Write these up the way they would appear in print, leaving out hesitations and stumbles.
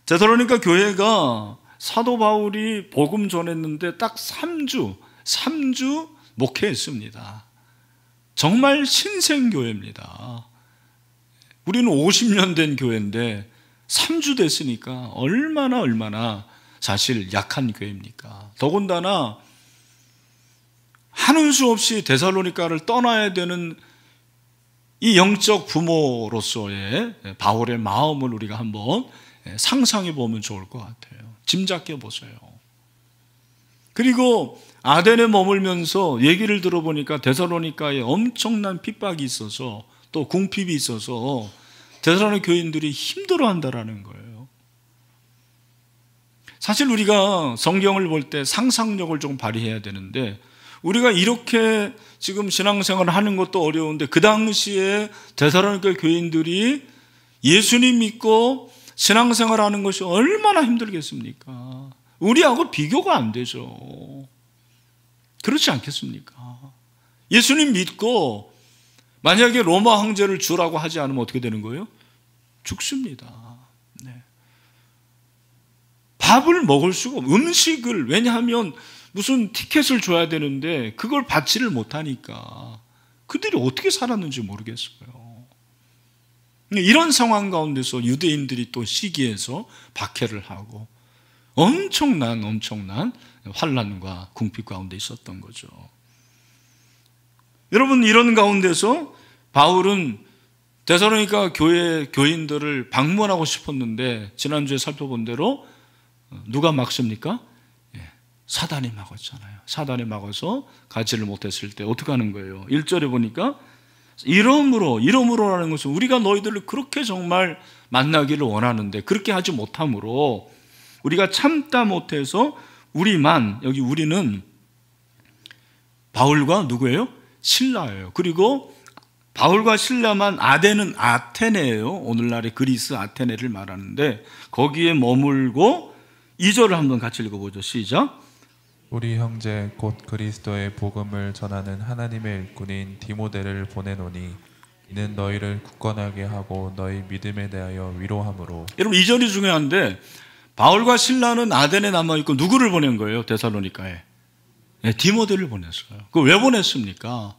데살로니가 교회가 사도 바울이 복음 전했는데 딱 3주 목회했습니다. 정말 신생교회입니다. 우리는 50년 된 교회인데 3주 됐으니까 얼마나 사실 약한 교회입니까? 더군다나 하는 수 없이 데살로니가를 떠나야 되는 이 영적 부모로서의 바울의 마음을 우리가 한번 상상해 보면 좋을 것 같아요. 짐작해 보세요. 그리고 아덴에 머물면서 얘기를 들어보니까 데살로니가에 엄청난 핍박이 있어서 또 궁핍이 있어서 데살로니가 교인들이 힘들어한다라는 거예요. 사실 우리가 성경을 볼 때 상상력을 좀 발휘해야 되는데 우리가 이렇게 지금 신앙생활을 하는 것도 어려운데 그 당시에 데살로니가 교인들이 예수님 믿고 신앙생활을 하는 것이 얼마나 힘들겠습니까? 우리하고 비교가 안 되죠. 그렇지 않겠습니까? 예수님 믿고 만약에 로마 황제를 주라고 하지 않으면 어떻게 되는 거예요? 죽습니다. 네. 밥을 먹을 수가 없고 음식을, 왜냐하면 무슨 티켓을 줘야 되는데 그걸 받지를 못하니까 그들이 어떻게 살았는지 모르겠어요. 이런 상황 가운데서 유대인들이 또 시기해서 박해를 하고 엄청난 환난과 궁핍 가운데 있었던 거죠. 여러분, 이런 가운데서 바울은 데살로니가 교회 교인들을 방문하고 싶었는데 지난주에 살펴본 대로 누가 막습니까? 사단이 막았잖아요. 사단이 막아서 가지를 못했을 때 어떻게 하는 거예요? 1절에 보니까 이러므로라는 것은 우리가 너희들을 그렇게 정말 만나기를 원하는데 그렇게 하지 못함으로 우리가 참다 못해서 여기 우리는 바울과 누구예요? 실라예요. 그리고 바울과 실라만 아덴은 아테네예요. 오늘날의 그리스 아테네를 말하는데 거기에 머물고 2절을 한번 같이 읽어보죠. 시작. 우리 형제 곧 그리스도의 복음을 전하는 하나님의 일꾼인 디모데를 보내노니 이는 너희를 굳건하게 하고 너희 믿음에 대하여 위로함으로. 여러분, 2절이 중요한데 바울과 실라는 아덴에 남아있고 누구를 보낸 거예요? 데살로니가에. 디모데를 보냈어요. 그걸 왜 보냈습니까?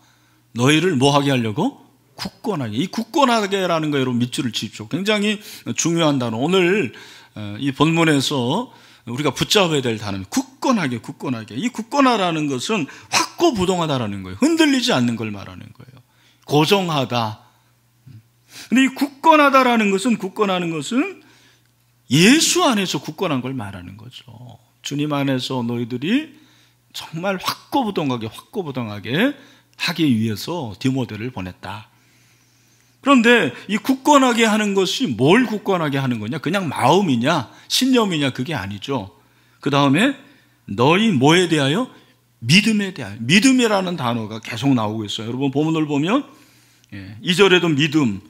너희를 뭐 하게 하려고? 굳건하게. 이 굳건하게라는 거 여러분 밑줄을 치십시오. 굉장히 중요한 단어. 오늘 이 본문에서 우리가 붙잡아야 될 단어는 굳건하게. 이 굳건하다는 것은 확고부동하다라는 거예요. 흔들리지 않는 걸 말하는 거예요. 고정하다. 근데 이 굳건하다라는 것은 예수 안에서 굳건한 걸 말하는 거죠. 주님 안에서 너희들이 정말 확고부동하게 하기 위해서 디모데를 보냈다. 그런데 이 굳건하게 하는 것이 뭘 굳건하게 하는 거냐? 그냥 마음이냐? 신념이냐? 그게 아니죠. 그 다음에 너희 뭐에 대하여? 믿음에 대하여. 믿음이라는 단어가 계속 나오고 있어요. 여러분 본문을 보면 2절에도 믿음,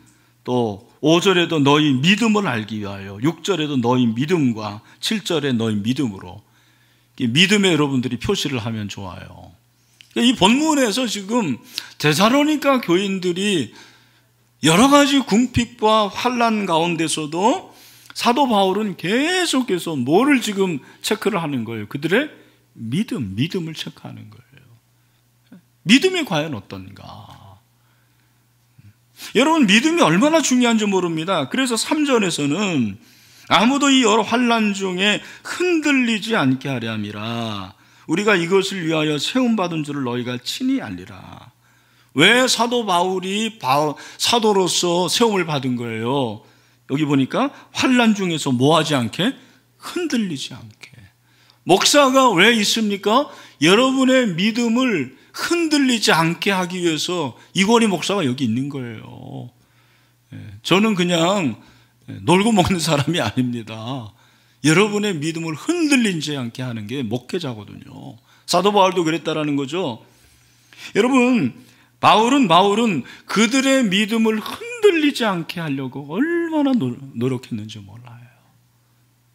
또 5절에도 너희 믿음을 알기 위하여, 6절에도 너희 믿음과 7절에 너희 믿음으로. 믿음에 여러분들이 표시를 하면 좋아요. 이 본문에서 지금 데살로니가 교인들이 여러 가지 궁핍과 환난 가운데서도 사도 바울은 뭐를 지금 체크를 하는 거예요? 그들의 믿음을 체크하는 거예요. 믿음이 과연 어떤가? 여러분, 믿음이 얼마나 중요한지 모릅니다. 그래서 3절에서는 아무도 이 여러 환난 중에 흔들리지 않게 하려 함이라. 우리가 이것을 위하여 세움받은 줄을 너희가 친히 알리라. 왜 사도 바울이 사도로서 세움을 받은 거예요? 여기 보니까 환난 중에서 뭐하지 않게? 흔들리지 않게. 목사가 왜 있습니까? 여러분의 믿음을 흔들리지 않게 하기 위해서 이건희 목사가 여기 있는 거예요. 저는 그냥 놀고 먹는 사람이 아닙니다. 여러분의 믿음을 흔들리지 않게 하는 게 목회자거든요. 사도 바울도 그랬다라는 거죠. 여러분, 바울은 그들의 믿음을 흔들리지 않게 하려고 얼마나 노력했는지 몰라요.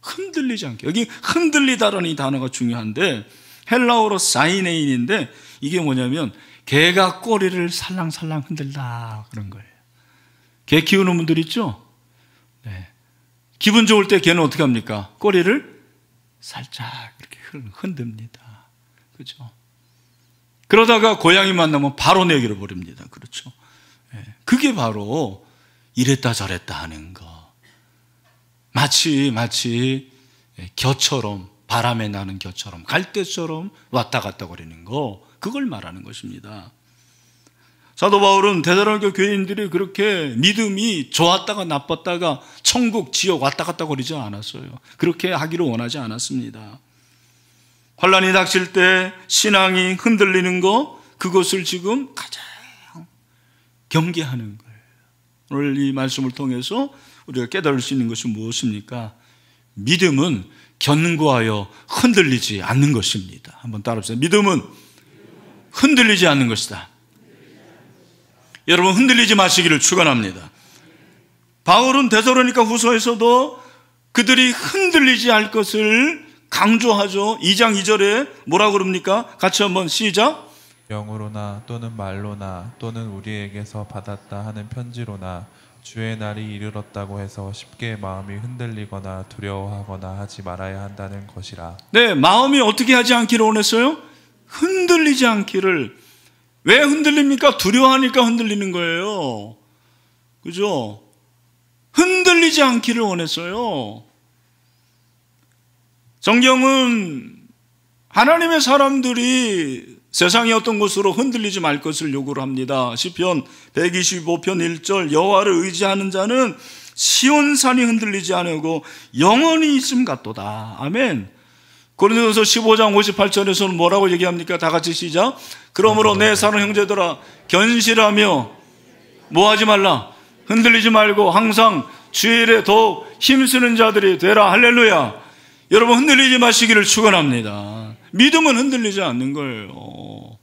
흔들리지 않게. 여기 흔들리다라는 이 단어가 중요한데 헬라어로 사이네인인데 이게 뭐냐면 개가 꼬리를 살랑살랑 흔들다 그런 거예요. 개 키우는 분들 있죠? 네. 기분 좋을 때 걔는 어떻게 합니까? 꼬리를 살짝 이렇게 흔듭니다. 그죠? 그러다가 고양이 만나면 바로 내기를 버립니다. 그렇죠? 그게 바로 이랬다 저랬다 하는 거. 마치 겨처럼, 바람에 나는 겨처럼, 갈대처럼 왔다 갔다 거리는 거, 그걸 말하는 것입니다. 사도 바울은 데살로니가 교인들이 그렇게 믿음이 좋았다가 나빴다가 천국, 지옥 왔다 갔다 거리지 않았어요. 그렇게 하기를 원하지 않았습니다. 환난이 닥칠 때 신앙이 흔들리는 거, 그것을 지금 가장 경계하는 거예요. 오늘 이 말씀을 통해서 우리가 깨달을 수 있는 것이 무엇입니까? 믿음은 견고하여 흔들리지 않는 것입니다. 한번 따라해보세요. 믿음은 흔들리지 않는 것이다. 여러분, 흔들리지 마시기를 축원합니다. 바울은 데살로니가 후서에서도 그들이 흔들리지 않을 것을 강조하죠. 2장 2절에 뭐라고 그럽니까? 같이 한번 시작. 영으로나 또는 말로나 또는 우리에게서 받았다 하는 편지로나 주의 날이 이르렀다고 해서 쉽게 마음이 흔들리거나 두려워하거나 하지 말아야 한다는 것이라. 네, 마음이 어떻게 하지 않기를 원했어요? 흔들리지 않기를. 왜 흔들립니까? 두려워하니까 흔들리는 거예요. 그죠? 흔들리지 않기를 원했어요. 성경은 하나님의 사람들이 세상의 어떤 것으로 흔들리지 말 것을 요구를 합니다. 시편 125편 1절 여호와를 의지하는 자는 시온산이 흔들리지 않고 영원히 있음 같도다. 아멘. 고린도전서 15장 58절에서는 뭐라고 얘기합니까? 다 같이 시작. 그러므로 내 사랑하는 형제들아 견실하며 뭐하지 말라. 흔들리지 말고 항상 주의 일에 더욱 힘쓰는 자들이 되라. 할렐루야. 여러분, 흔들리지 마시기를 축원합니다. 믿음은 흔들리지 않는 거예요.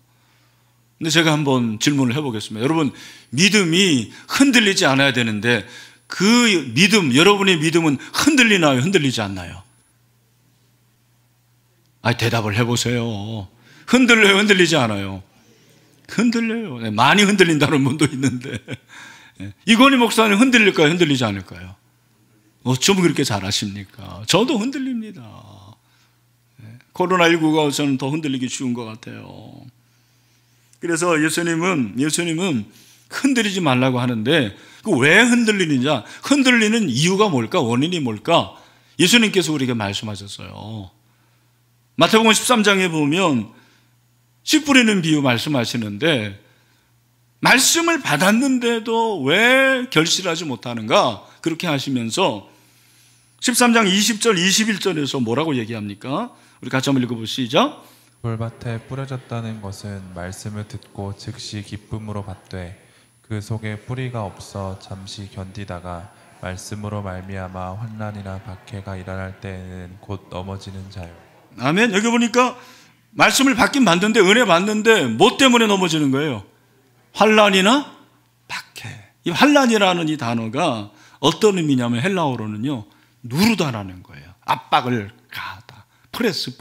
근데 제가 한번 질문을 해보겠습니다. 여러분, 믿음이 흔들리지 않아야 되는데 그 믿음, 여러분의 믿음은 흔들리나요? 흔들리지 않나요? 대답을 해보세요. 흔들려요? 흔들리지 않아요? 흔들려요. 많이 흔들린다는 분도 있는데 이건희 목사님 흔들릴까요? 흔들리지 않을까요? 어쩜 그렇게 잘하십니까? 저도 흔들립니다. 코로나19가 저는 더 흔들리기 쉬운 것 같아요. 그래서 예수님은 흔들리지 말라고 하는데 왜 흔들리느냐? 흔들리는 이유가 뭘까? 원인이 뭘까? 예수님께서 우리에게 말씀하셨어요. 마태복음 13장에 보면 씨 뿌리는 비유 말씀하시는데 말씀을 받았는데도 왜 결실하지 못하는가? 그렇게 하시면서 13장 20절 21절에서 뭐라고 얘기합니까? 우리 같이 한번 읽어보시죠. 돌밭에 뿌려졌다는 것은 말씀을 듣고 즉시 기쁨으로 받되 그 속에 뿌리가 없어 잠시 견디다가 말씀으로 말미암아 환난이나 박해가 일어날 때에는 곧 넘어지는 자요. 아멘. 여기 보니까 말씀을 받긴 받는데, 은혜 받는데 뭐 때문에 넘어지는 거예요? 환난이나 박해. 이 환난이라는 이 단어가 어떤 의미냐면 헬라어로는요 누르다라는 거예요. 압박을 가하다. 프레스.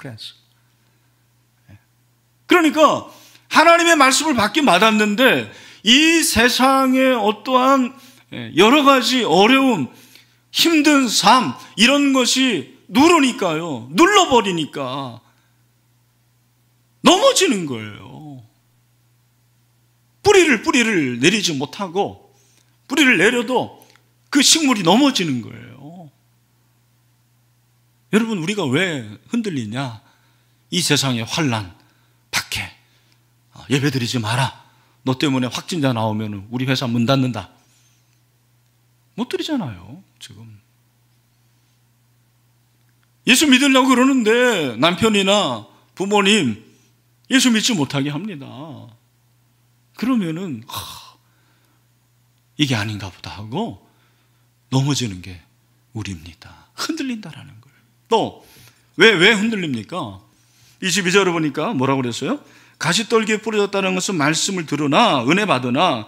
그러니까 하나님의 말씀을 받긴 받았는데 이 세상의 어떠한 여러 가지 어려움, 힘든 삶 이런 것이 누르니까요. 눌러버리니까 넘어지는 거예요. 뿌리를 내리지 못하고 뿌리를 내려도 그 식물이 넘어지는 거예요. 여러분, 우리가 왜 흔들리냐? 이 세상의 환난, 박해, 예배드리지 마라. 너 때문에 확진자 나오면 우리 회사 문 닫는다. 못 드리잖아요, 지금. 예수 믿으려고 그러는데 남편이나 부모님 예수 믿지 못하게 합니다. 그러면은 이게 아닌가 보다 하고 넘어지는 게 우리입니다. 흔들린다라는 거예요. 또 왜 흔들립니까? 22절을 보니까 뭐라고 그랬어요? 가시떨기에 뿌려졌다는 것은 말씀을 들으나 은혜 받으나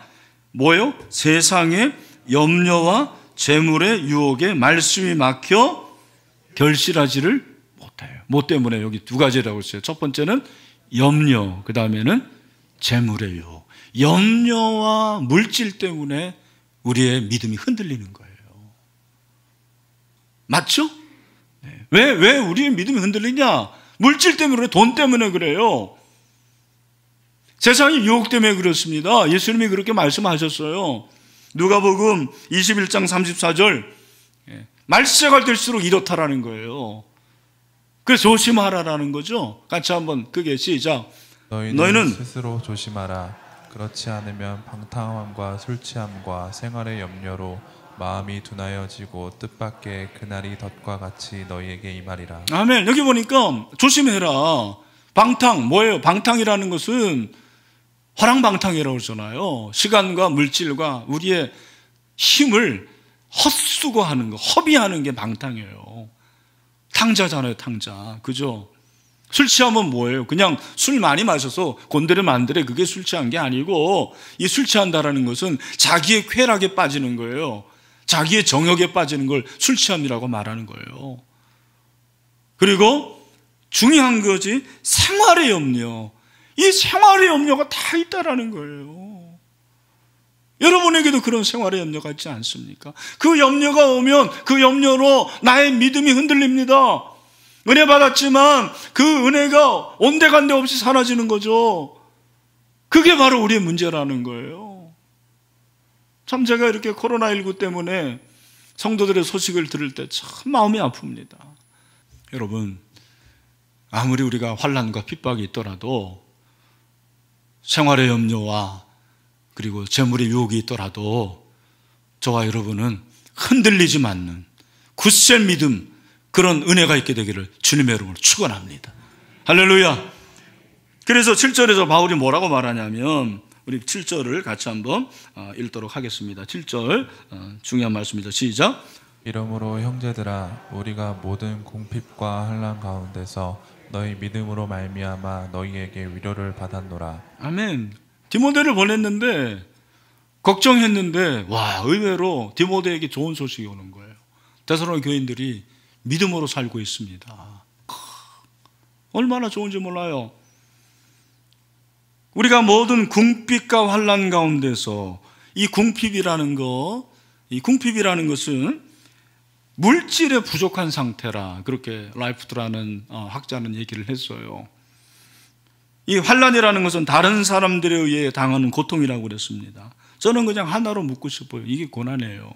뭐예요? 세상의 염려와 재물의 유혹에 말씀이 막혀 결실하지를 못해요. 뭐 때문에? 여기 두 가지라고 했어요. 첫 번째는 염려, 그 다음에는 재물의 유혹. 염려와 물질 때문에 우리의 믿음이 흔들리는 거예요. 맞죠? 왜 우리의 믿음이 흔들리냐? 물질 때문에 그래, 돈 때문에 그래요. 세상의 유혹 때문에 그렇습니다. 예수님이 그렇게 말씀하셨어요. 누가복음 21장 34절, 말세가 될수록 이렇다라는 거예요. 그래서 조심하라라는 거죠. 같이 한번 크게 시작. 너희는 스스로 조심하라. 그렇지 않으면 방탕함과 술 취함과 생활의 염려로 마음이 둔하여지고 뜻밖의 그날이 덫과 같이 너희에게 임하리라. 아멘. 여기 보니까 조심해라. 방탕 뭐예요? 방탕이라는 것은 화랑방탕이라고 그러잖아요. 시간과 물질과 우리의 힘을 헛수고하는 거, 허비하는 게 방탕이에요. 탕자잖아요, 탕자. 그죠? 술 취하면 뭐예요? 그냥 술 많이 마셔서 곤드레 만드레 그게 술 취한 게 아니고, 이 술 취한다라는 것은 자기의 쾌락에 빠지는 거예요. 자기의 정욕에 빠지는 걸 술 취함이라고 말하는 거예요. 그리고 중요한 것이 생활의 염려. 이 생활의 염려가 다 있다라는 거예요. 여러분에게도 그런 생활의 염려가 있지 않습니까? 그 염려가 오면 그 염려로 나의 믿음이 흔들립니다. 은혜 받았지만 그 은혜가 온데간데 없이 사라지는 거죠. 그게 바로 우리의 문제라는 거예요. 참 제가 이렇게 코로나19 때문에 성도들의 소식을 들을 때 참 마음이 아픕니다. 여러분, 아무리 우리가 환난과 핍박이 있더라도, 생활의 염려와 그리고 재물의 유혹이 있더라도 저와 여러분은 흔들리지 않는 굳센 믿음, 그런 은혜가 있게 되기를 주님의 이름으로 축원합니다. 할렐루야. 그래서 7절에서 바울이 뭐라고 말하냐면, 우리 7절을 같이 한번 읽도록 하겠습니다. 7절 중요한 말씀이죠. 시작. 이러므로 형제들아, 우리가 모든 궁핍과 환난 가운데서 너희 믿음으로 말미암아 너희에게 위로를 받았노라. 아멘. 디모데를 보냈는데 걱정했는데 와, 의외로 디모데에게 좋은 소식이 오는 거예요. 데살로니가 교인들이 믿음으로 살고 있습니다. 얼마나 좋은지 몰라요. 우리가 모든 궁핍과 환난 가운데서, 이 궁핍이라는 것은 물질에 부족한 상태라, 그렇게 라이프트라는 학자는 얘기를 했어요. 이 환난이라는 것은 다른 사람들에 의해 당하는 고통이라고 그랬습니다. 저는 그냥 하나로 묻고 싶어요. 이게 고난이에요.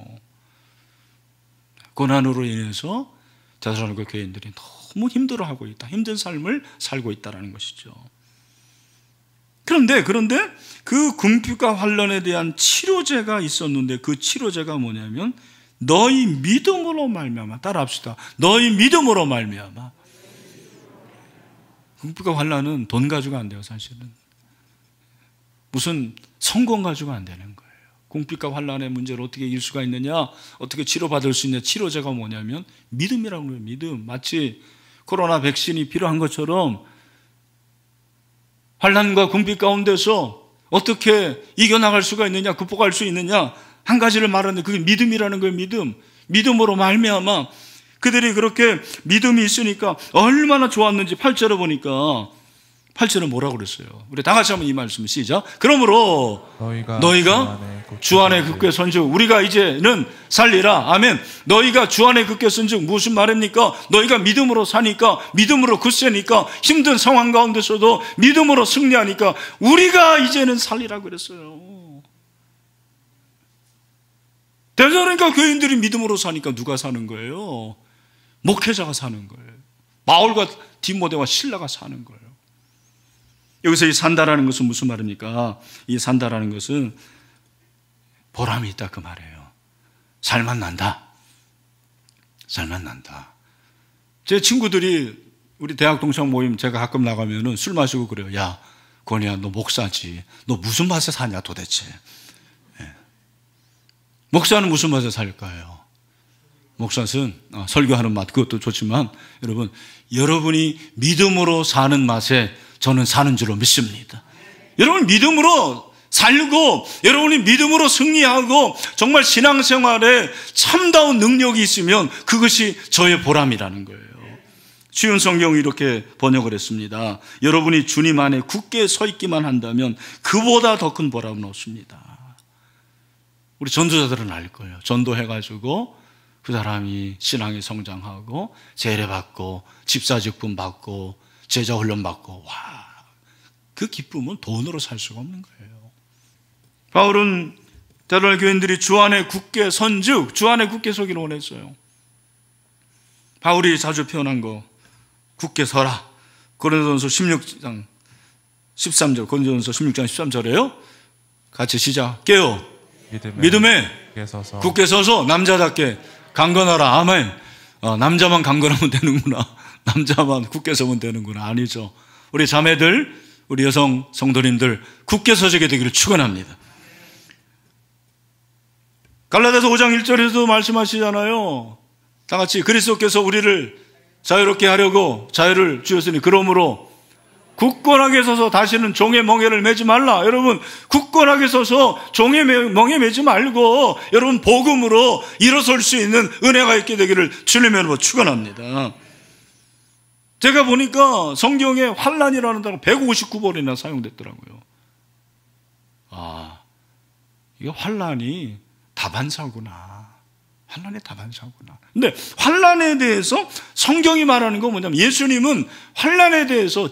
고난으로 인해서 데살로니가 교인들이 너무 힘들어하고 있다, 힘든 삶을 살고 있다는 것이죠. 그런데 그 궁핍과 환난에 대한 치료제가 있었는데, 그 치료제가 뭐냐면 너희 믿음으로 말미암아. 따라합시다. 너희 믿음으로 말미암아. 궁핍과 환난은 돈 가지고 안 돼요, 사실은. 무슨 성공 가지고 안 되는 거예요. 궁핍과 환난의 문제를 어떻게 이길 수가 있느냐, 어떻게 치료받을 수 있느냐, 치료제가 뭐냐면 믿음이라고 해요. 믿음. 마치 코로나 백신이 필요한 것처럼 환난과 궁핍 가운데서 어떻게 이겨나갈 수가 있느냐, 극복할 수 있느냐, 한 가지를 말하는데 그게 믿음이라는 거예요. 믿음으로 말미암아 그들이 그렇게 믿음이 있으니까 얼마나 좋았는지 8절에 보니까, 8절은 뭐라고 그랬어요? 우리 다 같이 한번 이 말씀 시작. 그러므로 너희가 주 안에 굳게 선즉 우리가 이제는 살리라. 아멘. 너희가 주 안에 굳게 선즉 무슨 말입니까? 너희가 믿음으로 사니까, 믿음으로 굳세니까, 힘든 상황 가운데서도 믿음으로 승리하니까 우리가 이제는 살리라고 그랬어요. 데살로니가 교인들이 믿음으로 사니까 누가 사는 거예요? 목회자가 사는 거예요. 바울과 디모데와 실라가 사는 거예요. 여기서 이 산다라는 것은 무슨 말입니까? 이 산다라는 것은 보람이 있다, 그 말이에요. 살만 난다. 살만 난다. 제 친구들이, 우리 대학 동창 모임 제가 가끔 나가면은 술 마시고 그래요. 야, 권희야, 너 목사지. 너 무슨 맛에 사냐 도대체. 예. 목사는 무슨 맛에 살까요? 목사는 설교하는 맛, 그것도 좋지만 여러분, 여러분이 믿음으로 사는 맛에 저는 사는 줄로 믿습니다. 여러분 믿음으로 살고, 여러분이 믿음으로 승리하고 정말 신앙생활에 참다운 능력이 있으면 그것이 저의 보람이라는 거예요. 쉬운 성경이 이렇게 번역을 했습니다. 여러분이 주님 안에 굳게 서 있기만 한다면 그보다 더 큰 보람은 없습니다. 우리 전도자들은 알 거예요. 전도해가지고 그 사람이 신앙이 성장하고 세례받고 집사직분 받고 제자 훈련 받고, 와, 그 기쁨은 돈으로 살 수가 없는 거예요. 바울은 대로의 교인들이 주 안에 굳게 선즉 주 안에 굳게 서기를 원했어요. 바울이 자주 표현한 거, 굳게 서라. 고린도전서 16장 13절, 고린도전서 16장 13절에요. 같이 시작해요. 믿음에 굳게 서서 남자답게 강건하라. 아멘. 남자만 강건하면 되는구나. 남자만 굳게 서면 되는구나. 아니죠. 우리 자매들, 우리 여성 성도님들 굳게 서지게 되기를 축원합니다. 갈라디아서 5장 1절에도 말씀하시잖아요. 다 같이 그리스도께서 우리를 자유롭게 하려고 자유를 주셨으니 그러므로 굳건하게 서서 다시는 종의 멍에를 매지 말라. 여러분, 굳건하게 서서 종의 멍에 매지 말고 여러분 복음으로 일어설 수 있는 은혜가 있게 되기를 주님의 이름으로 축원합니다. 제가 보니까 성경에 환난이라는 단어 159번이나 사용됐더라고요. 아, 이게 환난이 다반사구나. 환난의 다반사구나. 근데 환난에 대해서 성경이 말하는 건 뭐냐면 예수님은 환난에 대해서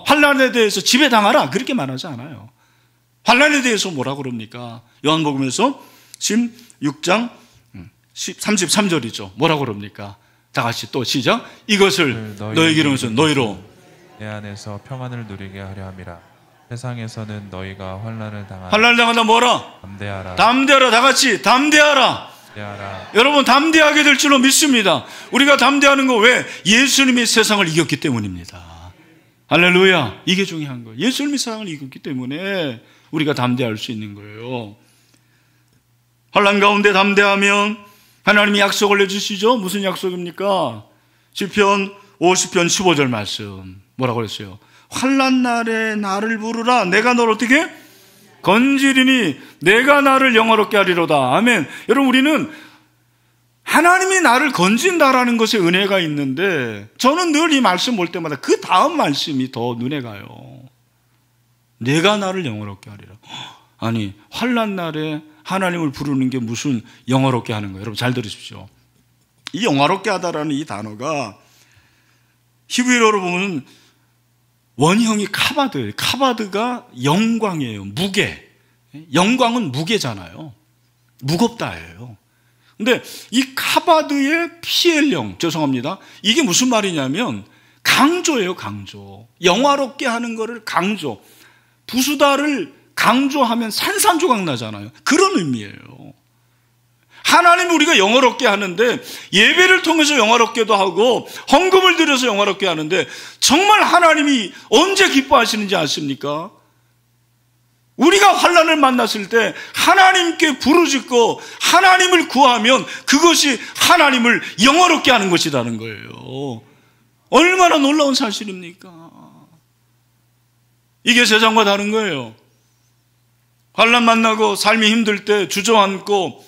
환난에 대해서 지배당하라 그렇게 말하지 않아요. 환난에 대해서 뭐라고 그럽니까? 요한복음에서 16장 33절이죠. 뭐라고 그럽니까? 다 같이 또 시작. 이것을 너에게 이루면서 너희로 내 안에서 평안을 누리게 하려 함이라. 세상에서는 너희가 환난을 당한다. 뭐라? 담대하라. 다 같이 담대하라. 여러분 담대하게 될 줄로 믿습니다. 우리가 담대하는 거 왜? 예수님이 세상을 이겼기 때문입니다. 할렐루야. 이게 중요한 거예요. 예수님이 세상을 이겼기 때문에 우리가 담대할 수 있는 거예요. 환난 가운데 담대하면 하나님이 약속을 내주시죠. 무슨 약속입니까? 시편 50편 15절 말씀 뭐라고 그랬어요? 환난 날에 나를 부르라. 내가 너를 어떻게? 건지리니 내가 나를 영화롭게 하리로다. 아멘. 여러분, 우리는 하나님이 나를 건진다라는 것에 은혜가 있는데 저는 늘 이 말씀 볼 때마다 그 다음 말씀이 더 눈에 가요. 내가 나를 영화롭게 하리라. 아니, 환난 날에 하나님을 부르는 게 무슨 영화롭게 하는 거예요? 여러분 잘 들으십시오. 이 영화롭게 하다라는 이 단어가 히브리어로 보면 원형이 카바드예요. 카바드가 영광이에요. 무게. 영광은 무게잖아요. 무겁다예요. 근데 이 카바드의 피엘령, 죄송합니다. 이게 무슨 말이냐면 강조예요. 강조. 영화롭게 하는 거를 강조. 부수다를 강조하면 산산조각 나잖아요. 그런 의미예요. 하나님이 우리가 영화롭게 하는데 예배를 통해서 영화롭게도 하고 헌금을 드려서 영화롭게 하는데 정말 하나님이 언제 기뻐하시는지 아십니까? 우리가 환난을 만났을 때 하나님께 부르짖고 하나님을 구하면 그것이 하나님을 영화롭게 하는 것이라는 거예요. 얼마나 놀라운 사실입니까? 이게 세상과 다른 거예요. 환난 만나고 삶이 힘들 때 주저앉고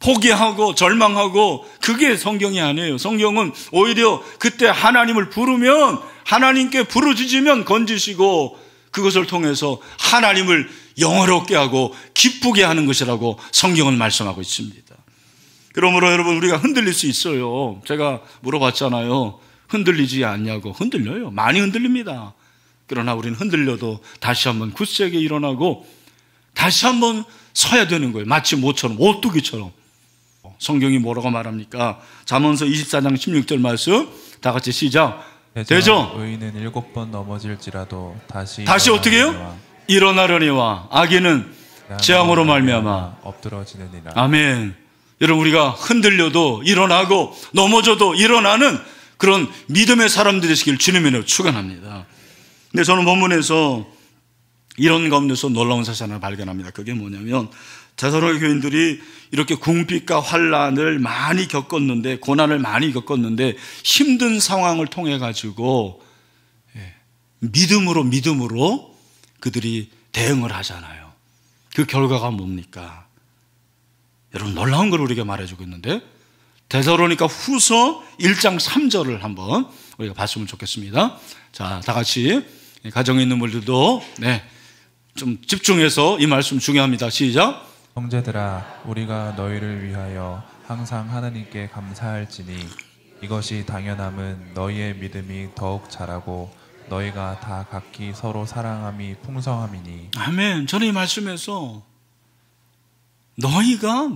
포기하고 절망하고 그게 성경이 아니에요. 성경은 오히려 그때 하나님을 부르면 하나님께 부르짖으면 건지시고 그것을 통해서 하나님을 영화롭게 하고 기쁘게 하는 것이라고 성경은 말씀하고 있습니다. 그러므로 여러분 우리가 흔들릴 수 있어요. 제가 물어봤잖아요. 흔들리지 않냐고. 흔들려요. 많이 흔들립니다. 그러나 우리는 흔들려도 다시 한번 굳세게 일어나고 다시 한번 서야 되는 거예요. 마치 모처럼 오뚜기처럼. 성경이 뭐라고 말합니까? 잠언서 24장 16절 말씀 다 같이 시작. 되죠? 의인은 7번 넘어질지라도 다시 어떻게 해요? 일어나려니와 악인은 재앙으로 말미암아 엎드러지느니라. 아멘. 여러분 우리가 흔들려도 일어나고 넘어져도 일어나는 그런 믿음의 사람들이 되시길 주님의 이름으로 축원합니다. 근데 저는 본문에서 이런 가운데서 놀라운 사실 하나 발견합니다. 그게 뭐냐면 데살로니가 교인들이 이렇게 궁핍과 환난을 많이 겪었는데 고난을 많이 겪었는데 힘든 상황을 통해 가지고 믿음으로 그들이 대응을 하잖아요. 그 결과가 뭡니까? 여러분 놀라운 걸 우리가 말해주고 있는데 데살로니가 후서 1장 3절을 한번 우리가 봤으면 좋겠습니다. 자, 다 같이 가정에 있는 분들도 좀 집중해서 이 말씀 중요합니다. 시작. 형제들아, 우리가 너희를 위하여 항상 하나님께 감사할지니 이것이 당연함은 너희의 믿음이 더욱 자라고 너희가 다 각기 서로 사랑함이 풍성함이니. 아멘. 저는 이 말씀에서 너희가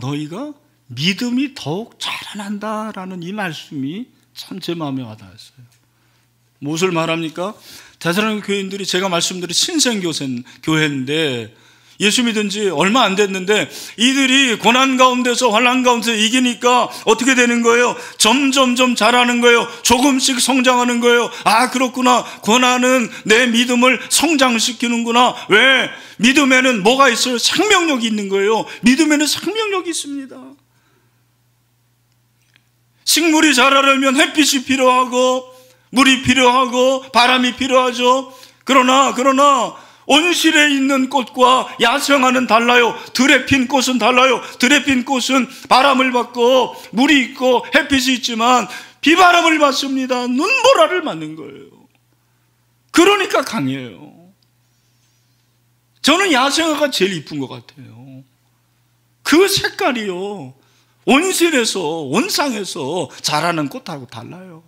믿음이 더욱 자라난다라는 이 말씀이 참 제 마음에 와닿았어요. 무엇을 말합니까? 대사로니가 교인들이 제가 말씀드린 신생교회인데 예수 믿은 지 얼마 안 됐는데 이들이 고난 가운데서 환난 가운데서 이기니까 어떻게 되는 거예요? 점점점 자라는 거예요. 조금씩 성장하는 거예요. 아, 그렇구나. 고난은 내 믿음을 성장시키는구나. 왜? 믿음에는 뭐가 있어요? 생명력이 있는 거예요. 믿음에는 생명력이 있습니다. 식물이 자라려면 햇빛이 필요하고 물이 필요하고 바람이 필요하죠. 그러나 온실에 있는 꽃과 야생화는 달라요. 들에 핀 꽃은 달라요. 들에 핀 꽃은 바람을 받고 물이 있고 햇빛이 있지만 비바람을 받습니다. 눈보라를 맞는 거예요. 그러니까 강해요. 저는 야생화가 제일 이쁜 것 같아요. 그 색깔이요, 온실에서 온상에서 자라는 꽃하고 달라요.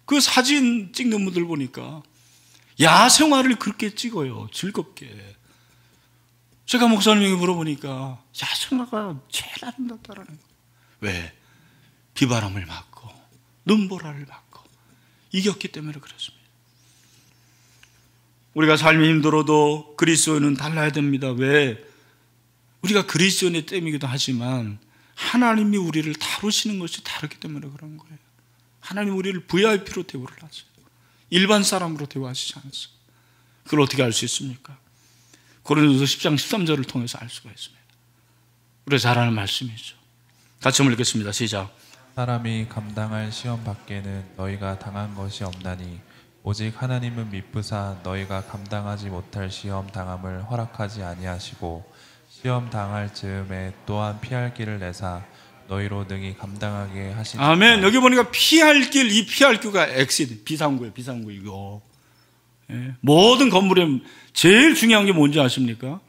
그 사진 찍는 분들 보니까 야생화를 그렇게 찍어요. 즐겁게. 제가 목사님에게 물어보니까 야생화가 제일 아름답다라는 거예요. 왜? 비바람을 맞고 눈보라를 맞고 이겼기 때문에 그렇습니다. 우리가 삶이 힘들어도 그리스도인은 달라야 됩니다. 왜? 우리가 그리스도인의 땜이기도 하지만 하나님이 우리를 다루시는 것이 다르기 때문에 그런 거예요. 하나님 우리를 VIP로 대우를 하세요. 일반 사람으로 대우하시지 않았어요. 그걸 어떻게 알 수 있습니까? 고린도서 10장 13절을 통해서 알 수가 있습니다. 우리가 잘 아는 말씀이죠. 같이 한번 읽겠습니다. 시작. 사람이 감당할 시험 밖에는 너희가 당한 것이 없나니 오직 하나님은 미쁘사 너희가 감당하지 못할 시험 당함을 허락하지 아니하시고 시험 당할 즈음에 또한 피할 길을 내사 너희로 능히 감당하게 하시니라. 아멘. 여기 보니까 피할 길, 이 피할 길가 엑시드, 비상구예요. 비상구 이거. 예. 모든 건물에 제일 중요한 게 뭔지 아십니까?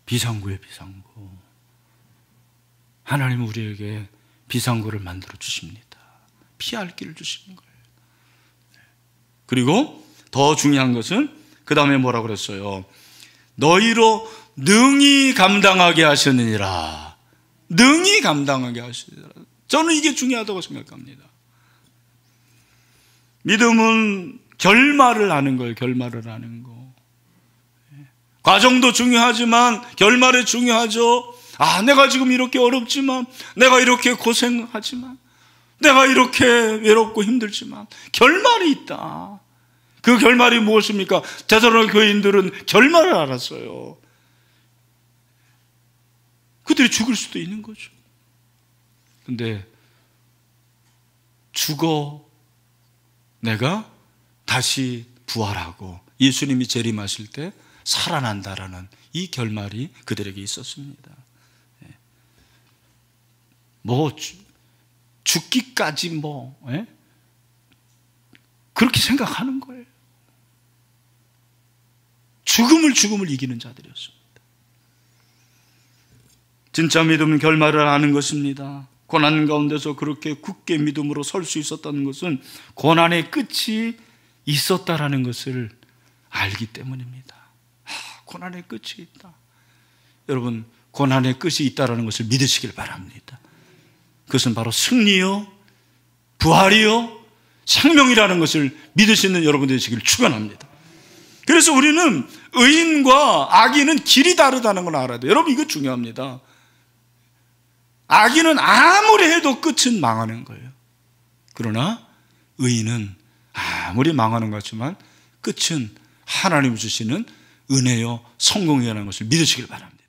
비상구예요. 비상구. 하나님은 우리에게 비상구를 만들어 주십니다. 피할 길을 주시는 거예요. 그리고 더 중요한 것은 그 다음에 뭐라고 그랬어요? 너희로 능히 감당하게 하시느니라. 능히 감당하게 하시리라. 저는 이게 중요하다고 생각합니다. 믿음은 결말을 아는 거예요. 결말을 아는 거. 과정도 중요하지만 결말이 중요하죠. 아, 내가 지금 이렇게 어렵지만, 내가 이렇게 고생하지만, 내가 이렇게 외롭고 힘들지만 결말이 있다. 그 결말이 무엇입니까? 데살로니가 교인들은 결말을 알았어요. 그들이 죽을 수도 있는 거죠. 근데 죽어 내가 다시 부활하고 예수님이 재림하실 때 살아난다라는 이 결말이 그들에게 있었습니다. 뭐 죽기까지 그렇게 생각하는 거예요. 죽음을 이기는 자들이었습니다. 진짜 믿음은 결말을 아는 것입니다. 고난 가운데서 그렇게 굳게 믿음으로 설 수 있었다는 것은 고난의 끝이 있었다라는 것을 알기 때문입니다. 고난의 끝이 있다. 여러분, 고난의 끝이 있다라는 것을 믿으시길 바랍니다. 그것은 바로 승리요, 부활이요, 생명이라는 것을 믿으시는 여러분 되시길 축원합니다. 그래서 우리는 의인과 악인은 길이 다르다는 걸 알아야 돼요. 여러분, 이거 중요합니다. 악인은 아무리 해도 끝은 망하는 거예요. 그러나 의인은 아무리 망하는 것 같지만 끝은 하나님 주시는 은혜요 성공이라는 것을 믿으시길 바랍니다.